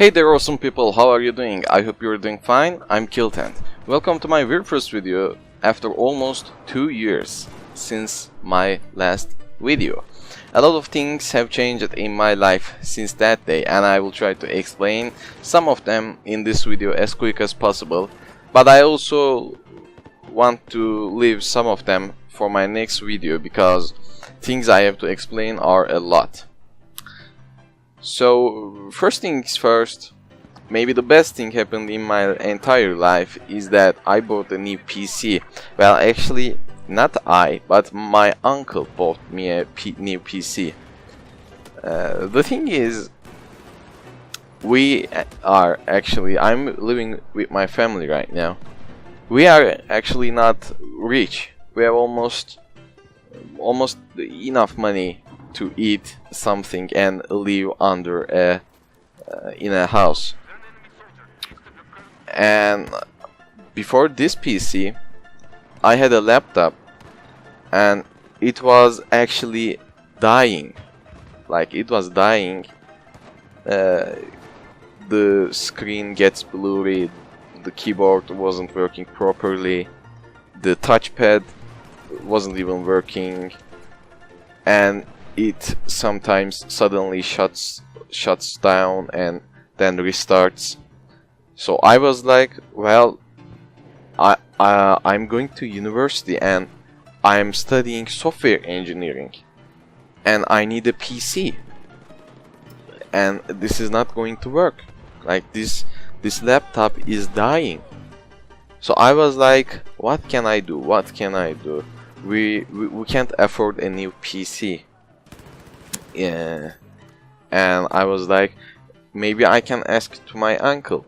Hey there awesome people, how are you doing? I hope you're doing fine. I'm Kiltent. Welcome to my very first video after almost 2 years since my last video. A lot of things have changed in my life since that day, and I will try to explain some of them in this video as quick as possible. But I also want to leave some of them for my next video because things I have to explain are a lot. So first things first, maybe the best thing happened in my entire life is that I bought a new PC. Well, actually not I, but my uncle bought me a new PC. The thing is, I'm living with my family right now. We are actually not rich. We have almost enough money to eat something and live under in a house. And before this PC, I had a laptop, and it was actually dying. Like, it was dying. The screen gets blurry, the keyboard wasn't working properly, the touchpad wasn't even working, and it sometimes suddenly shuts down and then restarts. So I was like, well, I'm going to university and I'm studying software engineering, and I need a PC, and this is not going to work. Like, this laptop is dying. So I was like, what can I do? What can I do? We can't afford a new PC. Yeah. And I was like, maybe I can ask to my uncle,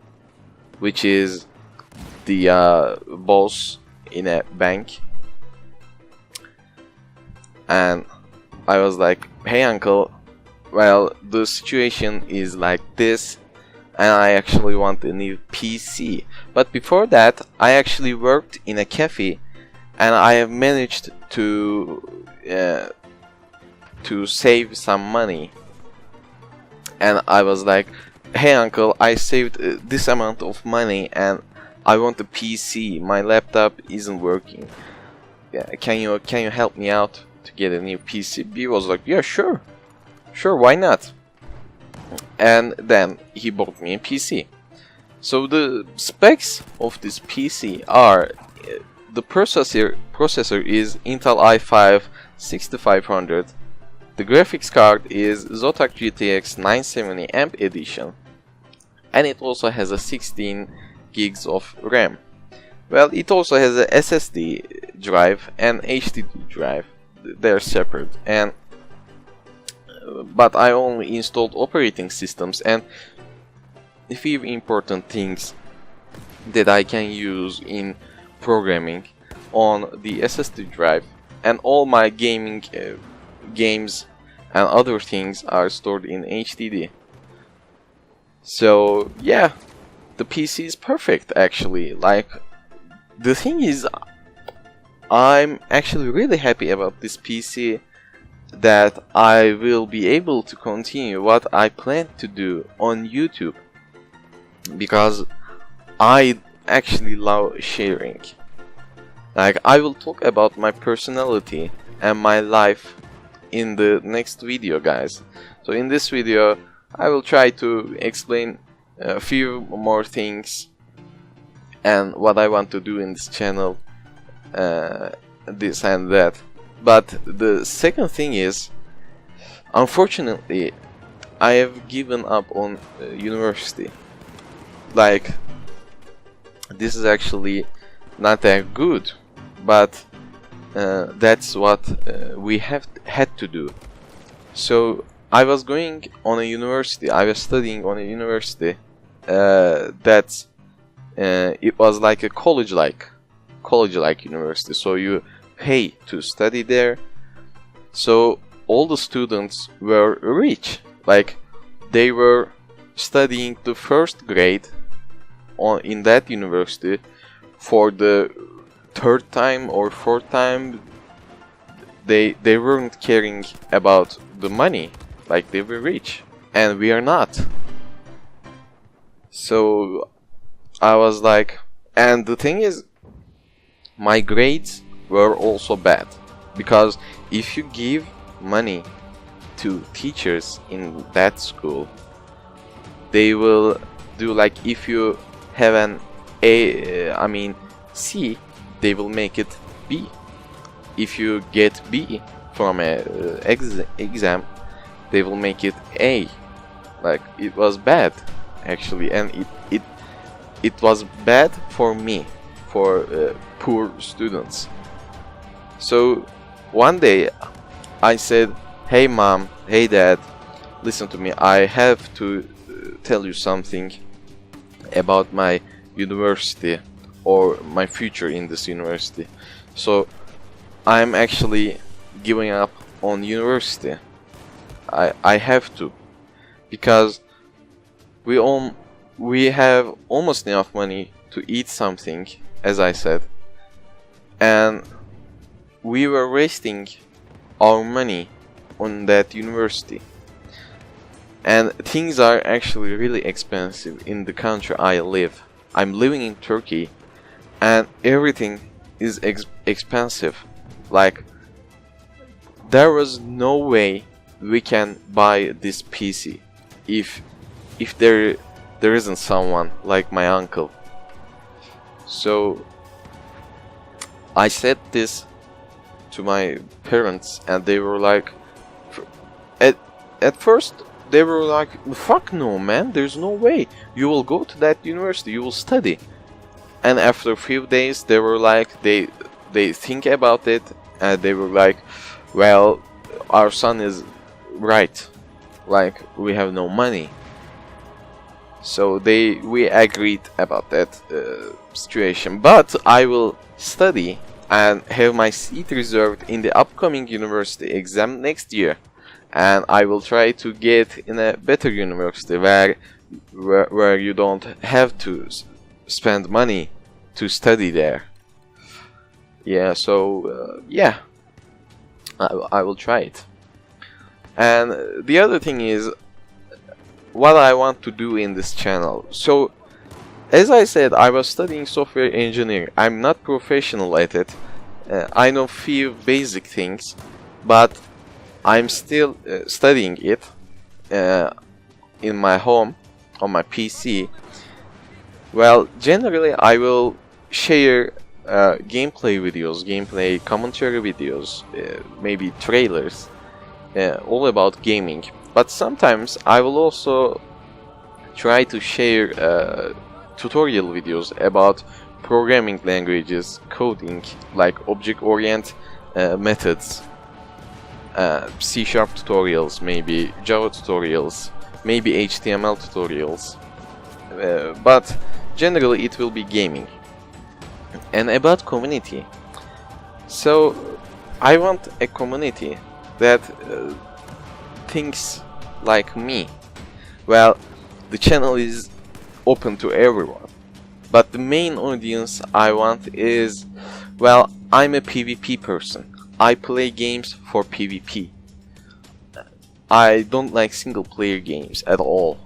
which is the boss in a bank. And I was like, hey uncle, well, the situation is like this, and I actually want a new PC. But before that, I actually worked in a cafe, and I have managed to save some money. And I was like, hey uncle, I saved this amount of money and I want a PC. My laptop isn't working. Can you help me out to get a new PC? He was like, yeah, sure, why not? And then he bought me a PC. So the specs of this PC are, the processor is Intel i5 6500. The graphics card is Zotac GTX 970 AMP edition, and it also has a 16 gigs of RAM. Well, it also has a SSD drive and HDD drive. They're separate, and but I only installed operating systems and a few important things that I can use in programming on the SSD drive, and all my gaming games and other things are stored in HDD. So yeah, the PC is perfect actually. Like, the thing is, I'm actually really happy about this PC, that I will be able to continue what I plan to do on YouTube, because I actually love sharing. Like, I will talk about my personality and my life in the next video, guys. So in this video I will try to explain a few more things and what I want to do in this channel, this and that. But the second thing is, unfortunately, I have given up on university. Like, this is actually not that good, but that's what we had to do. So I was going on a university, I was studying on a university that it was like a college-like university, so you pay to study there. So all the students were rich, like they were studying the first grade in that university for the third time or fourth time. They weren't caring about the money, like they were rich, and we are not. So I was like, and the thing is, my grades were also bad, because if you give money to teachers in that school, they will do like, if you have an C, they will make it B. If you get B from a exam, they will make it A. Like, it was bad actually, and it was bad for me, for poor students. So one day I said, "Hey mom, hey dad, listen to me. I have to tell you something about my university, or my future in this university. So I'm actually giving up on university. I have to, because we have almost enough money to eat something, as I said, and we were wasting our money on that university. And things are actually really expensive in the country I live. I'm living in Turkey, and everything is expensive. Like, there was no way we can buy this PC if there isn't someone like my uncle. So I said this to my parents, and they were like, at first they were like, "Fuck no, man, there's no way. You will go to that university, you will study." And after a few days, they were like, they think about it, and they were like, "Well, our son is right. Like, we have no money." So we agreed about that situation. But I will study and have my seat reserved in the upcoming university exam next year, and I will try to get in a better university where you don't have to spend money to study there. Yeah, so yeah, I will try it. And the other thing is what I want to do in this channel. So, as I said, I was studying software engineering. I'm not professional at it. I know few basic things, but I'm still studying it in my home on my PC. Well, generally I will share gameplay videos, gameplay commentary videos, maybe trailers, all about gaming. But sometimes I will also try to share tutorial videos about programming languages, coding, like object-oriented methods, C# tutorials, maybe Java tutorials, maybe HTML tutorials, but generally it will be gaming. And about community, so I want a community that thinks like me. Well, the channel is open to everyone, but the main audience I want is, well, I'm a PvP person. I play games for PvP. I don't like single player games at all.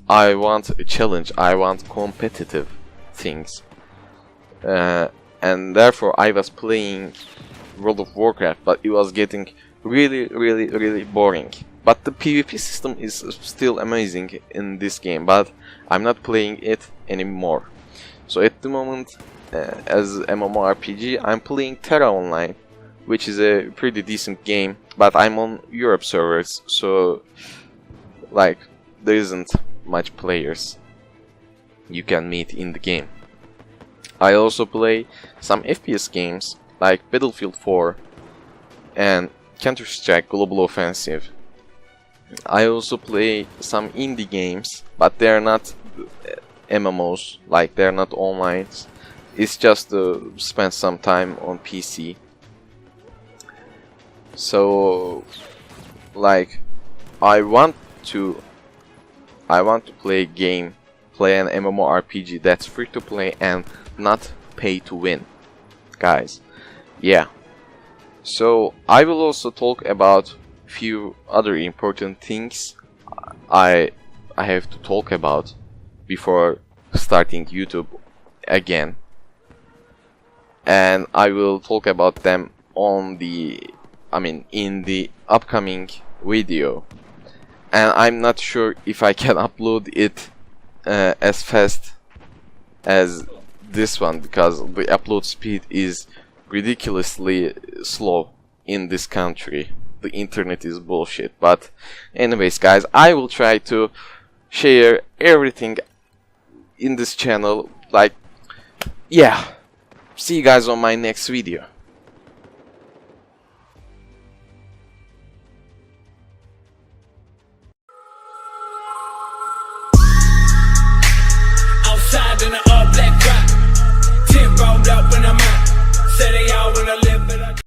I want a challenge, I want competitive things. And therefore I was playing World of Warcraft, but it was getting really boring. But the PvP system is still amazing in this game, but I'm not playing it anymore. So at the moment, as MMORPG, I'm playing Terra Online, which is a pretty decent game, but I'm on Europe servers, so like there isn't much players you can meet in the game. I also play some FPS games like Battlefield 4 and Counter-Strike Global Offensive. I also play some indie games, but they're not MMOs, like they're not online. It's just to spend some time on PC. So, like, I want to play a game, play an MMORPG that's free to play and not pay to win, guys. Yeah. So I will also talk about few other important things I have to talk about before starting YouTube again, and I will talk about them on in the upcoming video. And I'm not sure if I can upload it as fast as this one, because the upload speed is ridiculously slow in this country. The internet is bullshit. But anyways, guys, I will try to share everything in this channel. Like, yeah, see you guys on my next video.